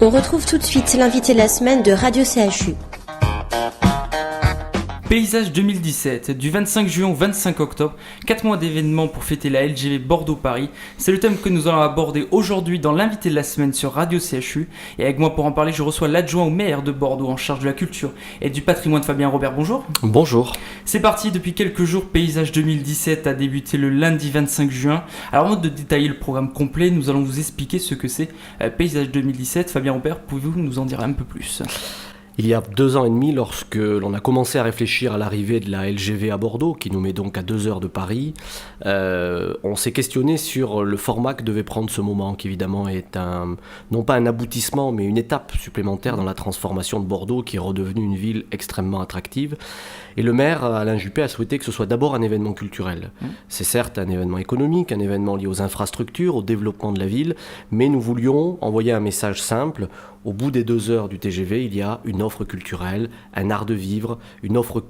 On retrouve tout de suite l'invité de la semaine de Radio CHU. Paysage 2017, du 25 juin au 25 octobre, 4 mois d'événements pour fêter la LGV Bordeaux-Paris. C'est le thème que nous allons aborder aujourd'hui dans l'invité de la semaine sur Radio CHU. Et avec moi pour en parler, je reçois l'adjoint au maire de Bordeaux en charge de la culture et du patrimoine, Fabien Robert. Bonjour. Bonjour. C'est parti, depuis quelques jours, Paysage 2017 a débuté le lundi 25 juin. Alors avant de détailler le programme complet, nous allons vous expliquer ce que c'est Paysage 2017. Fabien Robert, pouvez-vous nous en dire un peu plus ? Il y a 2 ans et demi, lorsque l'on a commencé à réfléchir à l'arrivée de la LGV à Bordeaux, qui nous met donc à 2 heures de Paris, on s'est questionné sur le format que devait prendre ce moment, qui évidemment est non pas un aboutissement, mais une étape supplémentaire dans la transformation de Bordeaux, qui est redevenue une ville extrêmement attractive. Et le maire, Alain Juppé, a souhaité que ce soit d'abord un événement culturel. C'est certes un événement économique, un événement lié aux infrastructures, au développement de la ville, mais nous voulions envoyer un message simple. Au bout des 2 heures du TGV, il y a une offre culturelle, un art de vivre, une offre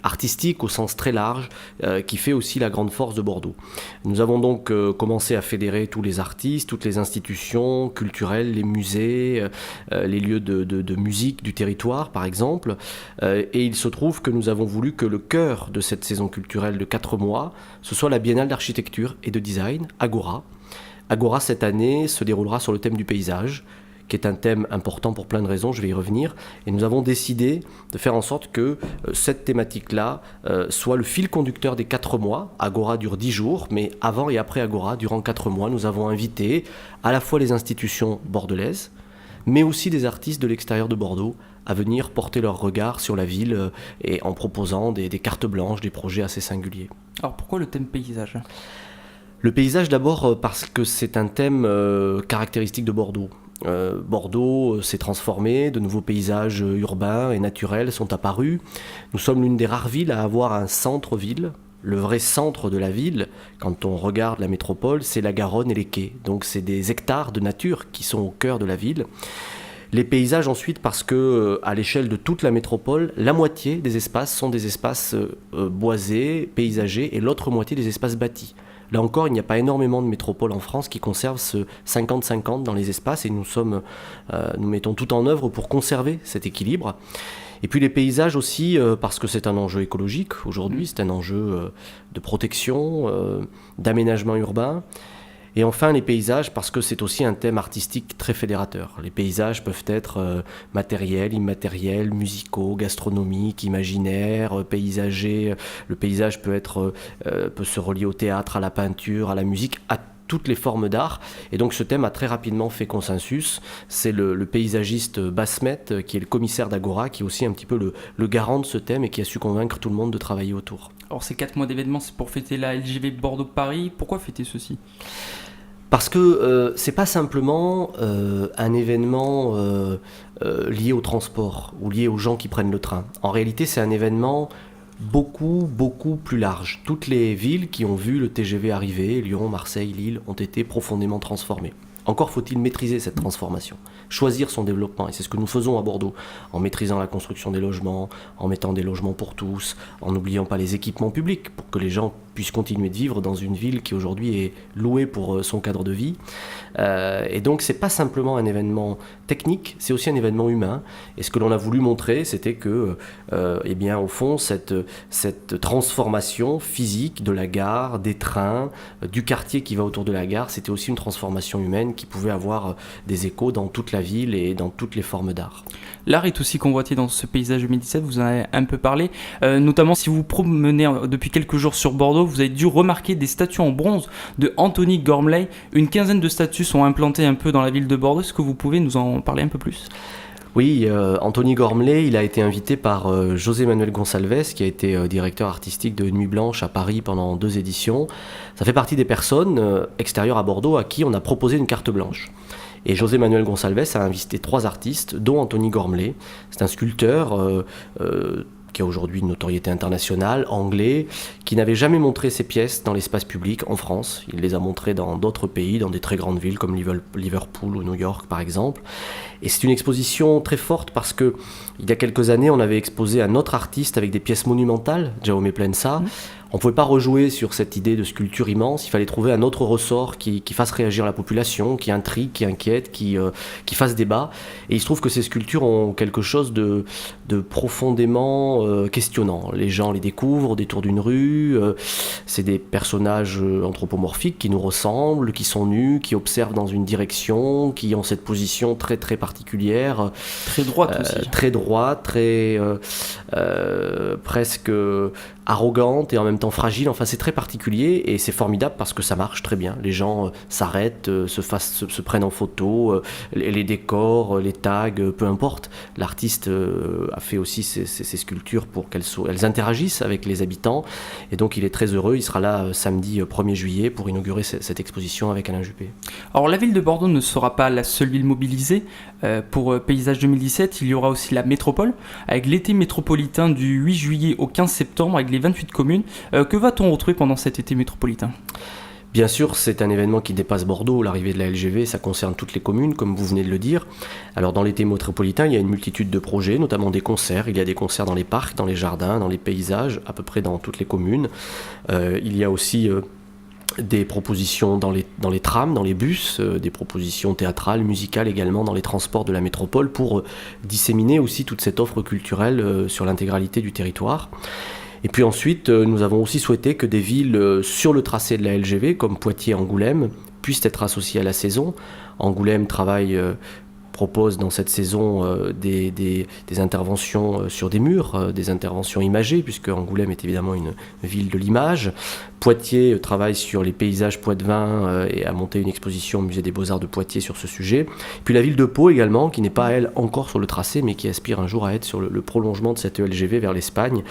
artistique au sens très large, qui fait aussi la grande force de Bordeaux. Nous avons donc commencé à fédérer tous les artistes, toutes les institutions culturelles, les musées, les lieux de musique du territoire par exemple, et il se trouve que nous avons voulu que le cœur de cette saison culturelle de 4 mois, ce soit la Biennale d'architecture et de design, Agora. Agora cette année se déroulera sur le thème du paysage, qui est un thème important pour plein de raisons, je vais y revenir. Et nous avons décidé de faire en sorte que cette thématique-là soit le fil conducteur des 4 mois. Agora dure 10 jours, mais avant et après Agora, durant 4 mois, nous avons invité à la fois les institutions bordelaises, mais aussi des artistes de l'extérieur de Bordeaux à venir porter leur regard sur la ville et en proposant des cartes blanches, des projets assez singuliers. Alors pourquoi le thème paysage ? Le paysage d'abord parce que c'est un thème caractéristique de Bordeaux. Bordeaux s'est transformé, de nouveaux paysages urbains et naturels sont apparus. Nous sommes l'une des rares villes à avoir un centre-ville. Le vrai centre de la ville, quand on regarde la métropole, c'est la Garonne et les quais. Donc c'est des hectares de nature qui sont au cœur de la ville. Les paysages ensuite parce que à l'échelle de toute la métropole, la moitié des espaces sont des espaces boisés, paysagers, et l'autre moitié des espaces bâtis. Là encore, il n'y a pas énormément de métropoles en France qui conservent ce 50-50 dans les espaces, et nous mettons tout en œuvre pour conserver cet équilibre. Et puis les paysages aussi, parce que c'est un enjeu écologique aujourd'hui, c'est un enjeu de protection, d'aménagement urbain. Et enfin les paysages parce que c'est aussi un thème artistique très fédérateur. Les paysages peuvent être matériels, immatériels, musicaux, gastronomiques, imaginaires, paysagers. Le paysage peut se relier au théâtre, à la peinture, à la musique, à toutes les formes d'art. Et donc ce thème a très rapidement fait consensus. C'est le paysagiste Basmet, qui est le commissaire d'Agora, qui est aussi un petit peu le garant de ce thème et qui a su convaincre tout le monde de travailler autour. Alors ces 4 mois d'événements, c'est pour fêter la LGV Bordeaux-Paris. Pourquoi fêter ceci ? Parce que c'est pas simplement un événement lié au transport ou lié aux gens qui prennent le train. En réalité, c'est un événement beaucoup plus large. Toutes les villes qui ont vu le TGV arriver, Lyon, Marseille, Lille, ont été profondément transformées. Encore faut-il maîtriser cette transformation, choisir son développement, et c'est ce que nous faisons à Bordeaux, en maîtrisant la construction des logements, en mettant des logements pour tous, en n'oubliant pas les équipements publics, pour que les gens puissent continuer de vivre dans une ville qui aujourd'hui est louée pour son cadre de vie. Et donc c'est pas simplement un événement technique, c'est aussi un événement humain. Et ce que l'on a voulu montrer, c'était que, eh bien, au fond, cette transformation physique de la gare, des trains, du quartier qui va autour de la gare, c'était aussi une transformation humaine qui pouvait avoir des échos dans toute la ville et dans toutes les formes d'art. L'art est aussi convoité dans ce paysage 2017, vous en avez un peu parlé, notamment si vous vous promenez depuis quelques jours sur Bordeaux, vous avez dû remarquer des statues en bronze de Antony Gormley. Une quinzaine de statues sont implantées un peu dans la ville de Bordeaux. Est-ce que vous pouvez nous en parler un peu plus ? Oui, Antony Gormley, il a été invité par José Manuel Gonçalves, qui a été directeur artistique de Nuit Blanche à Paris pendant 2 éditions. Ça fait partie des personnes extérieures à Bordeaux à qui on a proposé une carte blanche. Et José Manuel Gonçalves a invité 3 artistes, dont Antony Gormley. C'est un sculpteur qui a aujourd'hui une notoriété internationale, anglais, qui n'avait jamais montré ses pièces dans l'espace public en France. Il les a montrées dans d'autres pays, dans des très grandes villes comme Liverpool ou New York par exemple. Et c'est une exposition très forte parce que il y a quelques années, on avait exposé un autre artiste avec des pièces monumentales, Jaume Plensa. On ne pouvait pas rejouer sur cette idée de sculpture immense, il fallait trouver un autre ressort qui fasse réagir la population, qui intrigue, qui inquiète, qui fasse débat. Et il se trouve que ces sculptures ont quelque chose de profondément questionnant. Les gens les découvrent au détour d'une rue, c'est des personnages anthropomorphiques qui nous ressemblent, qui sont nus, qui observent dans une direction, qui ont cette position très très particulière. Très droite aussi. Très droite, très presque arrogante et en même temps fragile. Enfin, c'est très particulier et c'est formidable parce que ça marche très bien. Les gens s'arrêtent, se prennent en photo, les décors, les tags, peu importe. L'artiste a fait aussi ces sculptures pour qu'elles interagissent avec les habitants et donc il est très heureux. Il sera là samedi 1er juillet pour inaugurer cette exposition avec Alain Juppé. Alors la ville de Bordeaux ne sera pas la seule ville mobilisée. Pour Paysage 2017, il y aura aussi la métropole avec l'été métropolitain du 8 juillet au 15 septembre avec les 28 communes. Que va-t-on retrouver pendant cet été métropolitain ? Bien sûr, c'est un événement qui dépasse Bordeaux. L'arrivée de la LGV, ça concerne toutes les communes, comme vous venez de le dire. Alors, dans l'été métropolitain, il y a une multitude de projets, notamment des concerts. Il y a des concerts dans les parcs, dans les jardins, dans les paysages, à peu près dans toutes les communes. Il y a aussi des propositions dans les trams, dans les bus, des propositions théâtrales, musicales également dans les transports de la métropole pour disséminer aussi toute cette offre culturelle sur l'intégralité du territoire. Et puis ensuite, nous avons aussi souhaité que des villes sur le tracé de la LGV, comme Poitiers et Angoulême, puissent être associées à la saison. Angoulême propose dans cette saison des interventions sur des murs, des interventions imagées, puisque Angoulême est évidemment une ville de l'image. Poitiers travaille sur les paysages poitevins et a monté une exposition au Musée des Beaux-Arts de Poitiers sur ce sujet. Puis la ville de Pau également, qui n'est pas elle encore sur le tracé, mais qui aspire un jour à être sur le prolongement de cette LGV vers l'Espagne.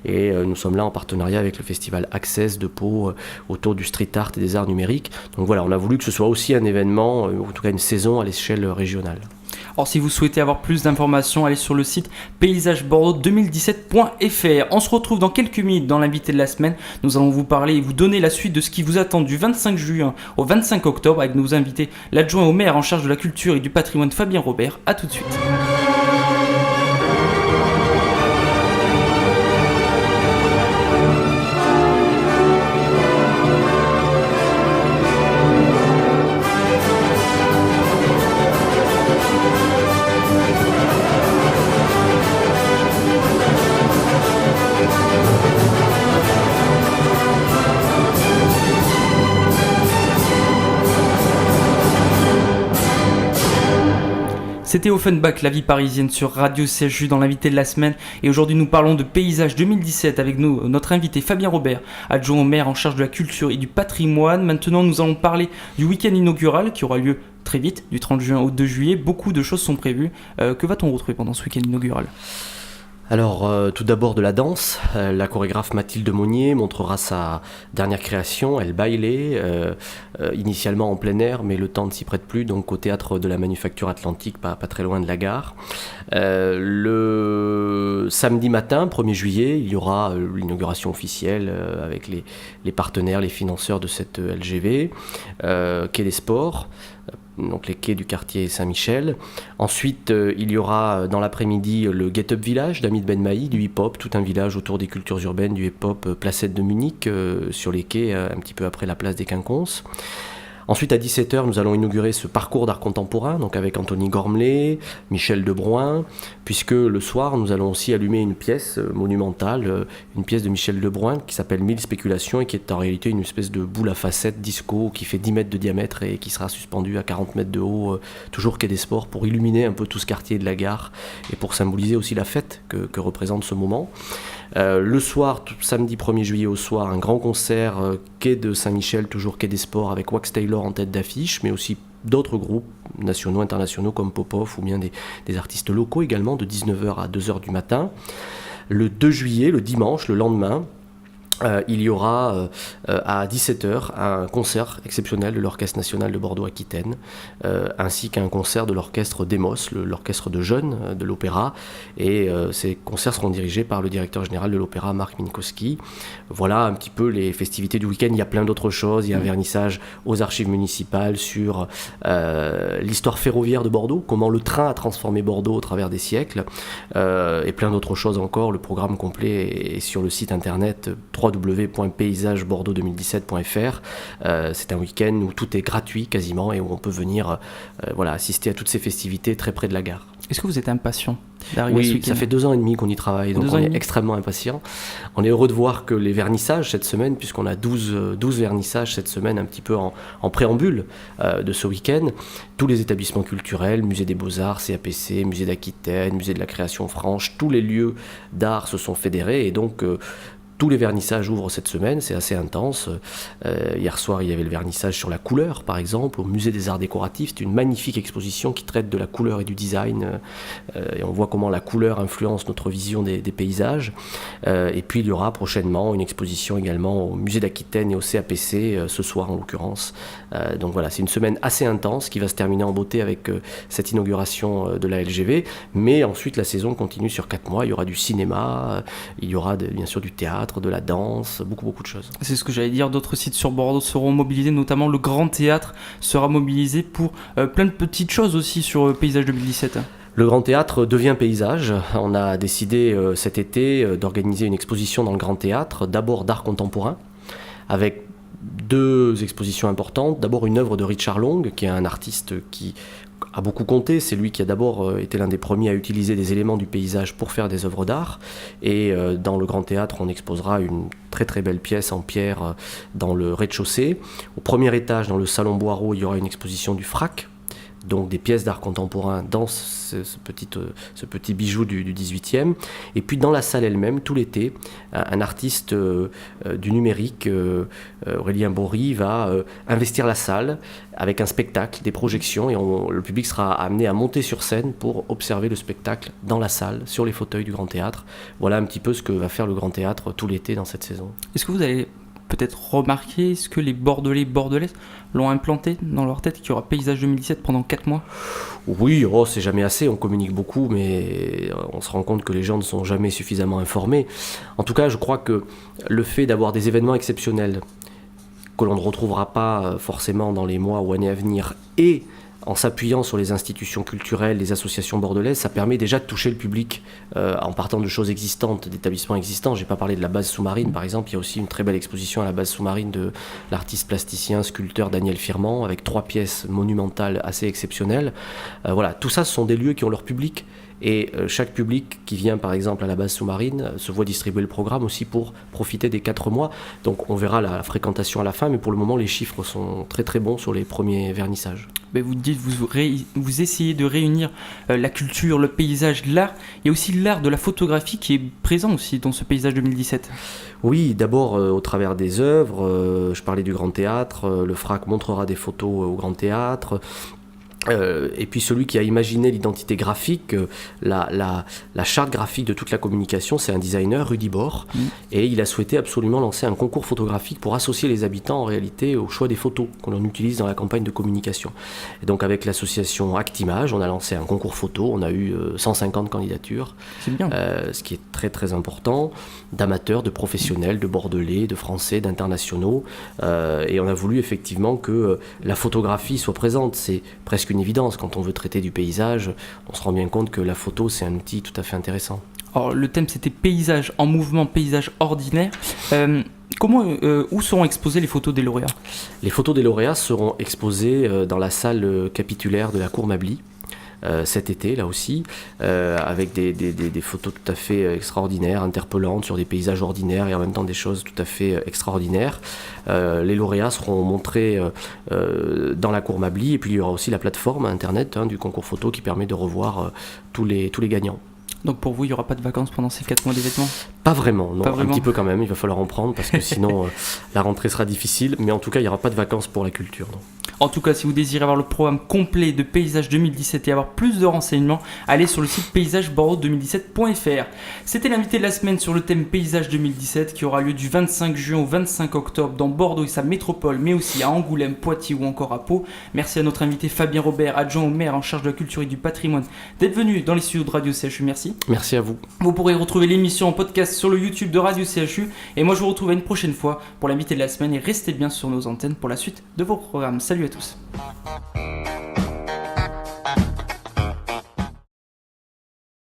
Et nous sommes là en partenariat avec le festival Access de Pau autour du street art et des arts numériques. Donc voilà, on a voulu que ce soit aussi un événement, en tout cas une saison à l'échelle régionale. Alors si vous souhaitez avoir plus d'informations, allez sur le site paysagebordeaux2017.fr. On se retrouve dans quelques minutes dans l'invité de la semaine. Nous allons vous parler et vous donner la suite de ce qui vous attend du 25 juin au 25 octobre avec nos invités, l'adjoint au maire en charge de la culture et du patrimoine Fabien Robert. A tout de suite. C'était Offenbach, la vie parisienne sur Radio CHU dans l'invité de la semaine. Et aujourd'hui, nous parlons de Paysage 2017 avec nous, notre invité Fabien Robert, adjoint au maire en charge de la culture et du patrimoine. Maintenant, nous allons parler du week-end inaugural qui aura lieu très vite, du 30 juin au 2 juillet. Beaucoup de choses sont prévues. Que va-t-on retrouver pendant ce week-end inaugural ? Alors, tout d'abord de la danse. La chorégraphe Mathilde Monnier montrera sa dernière création, El Baile, initialement en plein air, mais le temps ne s'y prête plus, donc au théâtre de la Manufacture Atlantique, pas très loin de la gare. Le samedi matin, 1er juillet, il y aura l'inauguration officielle avec les partenaires, les financeurs de cette LGV, Quai des Sports, donc les quais du quartier Saint-Michel. Ensuite, il y aura dans l'après-midi le Get Up Village d'Hamid Ben Mahi, du hip-hop, tout un village autour des cultures urbaines du hip-hop, Placette de Munich, sur les quais, un petit peu après la place des Quinconces. Ensuite, à 17h, nous allons inaugurer ce parcours d'art contemporain, donc avec Anthony Gormley, Michel Debrouin, puisque le soir, nous allons aussi allumer une pièce monumentale, une pièce de Michel Debrouin qui s'appelle 1000 spéculations et qui est en réalité une espèce de boule à facettes disco qui fait 10 mètres de diamètre et qui sera suspendue à 40 mètres de haut, toujours quai des Sports, pour illuminer un peu tout ce quartier de la gare et pour symboliser aussi la fête que représente ce moment. Le soir, samedi 1er juillet au soir, un grand concert quai de Saint-Michel, toujours quai des Sports, avec Wax Taylor en tête d'affiche, mais aussi d'autres groupes nationaux, internationaux comme Popov ou bien des artistes locaux également, de 19h à 2h du matin. Le 2 juillet, le dimanche, le lendemain, il y aura à 17h un concert exceptionnel de l'Orchestre National de Bordeaux-Aquitaine, ainsi qu'un concert de l'orchestre Demos, l'orchestre de jeunes de l'opéra, et ces concerts seront dirigés par le directeur général de l'opéra, Marc Minkowski. Voilà un petit peu les festivités du week-end. Il y a plein d'autres choses, il y a un vernissage aux archives municipales sur l'histoire ferroviaire de Bordeaux, comment le train a transformé Bordeaux au travers des siècles, et plein d'autres choses encore. Le programme complet est sur le site internet www.paysagebordeaux2017.fr. C'est un week-end où tout est gratuit quasiment et où on peut venir assister à toutes ces festivités très près de la gare. Est-ce que vous êtes impatient d'arriver ce Oui, week-end ? ça fait 2 ans et demi qu'on y travaille, donc on est extrêmement impatient. On est heureux de voir que les vernissages cette semaine, puisqu'on a 12 vernissages cette semaine, un petit peu en préambule de ce week-end, tous les établissements culturels, Musée des Beaux-Arts, CAPC, Musée d'Aquitaine, Musée de la Création Franche, tous les lieux d'art se sont fédérés et donc tous les vernissages ouvrent cette semaine, c'est assez intense. Hier soir, il y avait le vernissage sur la couleur, par exemple, au Musée des Arts Décoratifs. C'est une magnifique exposition qui traite de la couleur et du design. Et on voit comment la couleur influence notre vision des paysages. Et puis, il y aura prochainement une exposition également au Musée d'Aquitaine et au CAPC, ce soir en l'occurrence. Donc voilà, c'est une semaine assez intense qui va se terminer en beauté avec cette inauguration de la LGV. Mais ensuite, la saison continue sur 4 mois. Il y aura du cinéma, il y aura bien sûr du théâtre, de la danse, beaucoup de choses. C'est ce que j'allais dire, d'autres sites sur Bordeaux seront mobilisés, notamment le Grand Théâtre sera mobilisé pour plein de petites choses aussi sur Paysage 2017. Le Grand Théâtre devient paysage. On a décidé cet été d'organiser une exposition dans le Grand Théâtre, d'abord d'art contemporain, avec 2 expositions importantes. D'abord une œuvre de Richard Long, qui est un artiste qui a beaucoup compté. C'est lui qui a d'abord été l'un des premiers à utiliser des éléments du paysage pour faire des œuvres d'art. Et dans le Grand Théâtre, on exposera une très belle pièce en pierre dans le rez-de-chaussée. Au premier étage, dans le salon Boireau, il y aura une exposition du FRAC, donc des pièces d'art contemporain dans ce petit bijou du 18e. Et puis dans la salle elle-même, tout l'été, un artiste du numérique, Aurélien Bory, va investir la salle avec un spectacle, des projections, et le public sera amené à monter sur scène pour observer le spectacle dans la salle, sur les fauteuils du Grand Théâtre. Voilà un petit peu ce que va faire le Grand Théâtre tout l'été dans cette saison. Est-ce que vous avez peut-être remarqué, est-ce que les Bordelais, Bordelaises l'ont implanté dans leur tête qu'il y aura Paysage 2017 pendant 4 mois ? Oui, c'est jamais assez, on communique beaucoup, mais on se rend compte que les gens ne sont jamais suffisamment informés. En tout cas, je crois que le fait d'avoir des événements exceptionnels que l'on ne retrouvera pas forcément dans les mois ou années à venir, et en s'appuyant sur les institutions culturelles, les associations bordelaises, ça permet déjà de toucher le public en partant de choses existantes, d'établissements existants. J'ai pas parlé de la base sous-marine, par exemple. Il y a aussi une très belle exposition à la base sous-marine de l'artiste plasticien, sculpteur Daniel Firman, avec 3 pièces monumentales assez exceptionnelles. Voilà, tout ça, ce sont des lieux qui ont leur public. Et chaque public qui vient par exemple à la base sous-marine se voit distribuer le programme aussi pour profiter des 4 mois. Donc on verra la fréquentation à la fin, mais pour le moment les chiffres sont très bons sur les premiers vernissages. Ben vous dites, vous essayez de réunir la culture, le paysage, l'art. Il y a aussi l'art de la photographie qui est présent aussi dans ce Paysage 2017. Oui, d'abord au travers des œuvres. Je parlais du Grand Théâtre. Le FRAC montrera des photos au Grand Théâtre. Et puis celui qui a imaginé l'identité graphique, la charte graphique de toute la communication, c'est un designer, Rudy Bor, et il a souhaité absolument lancer un concours photographique pour associer les habitants en réalité au choix des photos qu'on en utilise dans la campagne de communication. Et donc avec l'association Actimage, on a lancé un concours photo, on a eu 150 candidatures, c'est bien. Ce qui est très important, d'amateurs, de professionnels, de bordelais, de français, d'internationaux, et on a voulu effectivement que la photographie soit présente. C'est presque une évidence, quand on veut traiter du paysage, on se rend bien compte que la photo c'est un outil tout à fait intéressant. Alors le thème c'était paysage en mouvement, paysage ordinaire. Où seront exposées les photos des lauréats ? Les photos des lauréats seront exposées dans la salle capitulaire de la Cour Mably. Cet été, là aussi, avec des photos tout à fait extraordinaires, interpellantes, sur des paysages ordinaires et en même temps des choses tout à fait extraordinaires. Les lauréats seront montrés dans la Cour Mably, et puis il y aura aussi la plateforme internet du concours photo qui permet de revoir tous les gagnants. Donc pour vous, il n'y aura pas de vacances pendant ces 4 mois d'événements ? Pas vraiment, non. Pas vraiment. Un petit peu quand même, il va falloir en prendre parce que sinon la rentrée sera difficile, mais en tout cas il n'y aura pas de vacances pour la culture. Non. En tout cas, si vous désirez avoir le programme complet de Paysage 2017 et avoir plus de renseignements, allez sur le site paysagebordeaux2017.fr. C'était l'invité de la semaine sur le thème Paysage 2017 qui aura lieu du 25 juin au 25 octobre dans Bordeaux et sa métropole, mais aussi à Angoulême, Poitiers ou encore à Pau. Merci à notre invité Fabien Robert, adjoint au maire en charge de la culture et du patrimoine, d'être venu dans les studios de Radio CHU. Merci. Merci à vous. Vous pourrez retrouver l'émission en podcast sur le YouTube de Radio CHU. Et moi, je vous retrouve une prochaine fois pour l'invité de la semaine. Et restez bien sur nos antennes pour la suite de vos programmes. Salut à tous.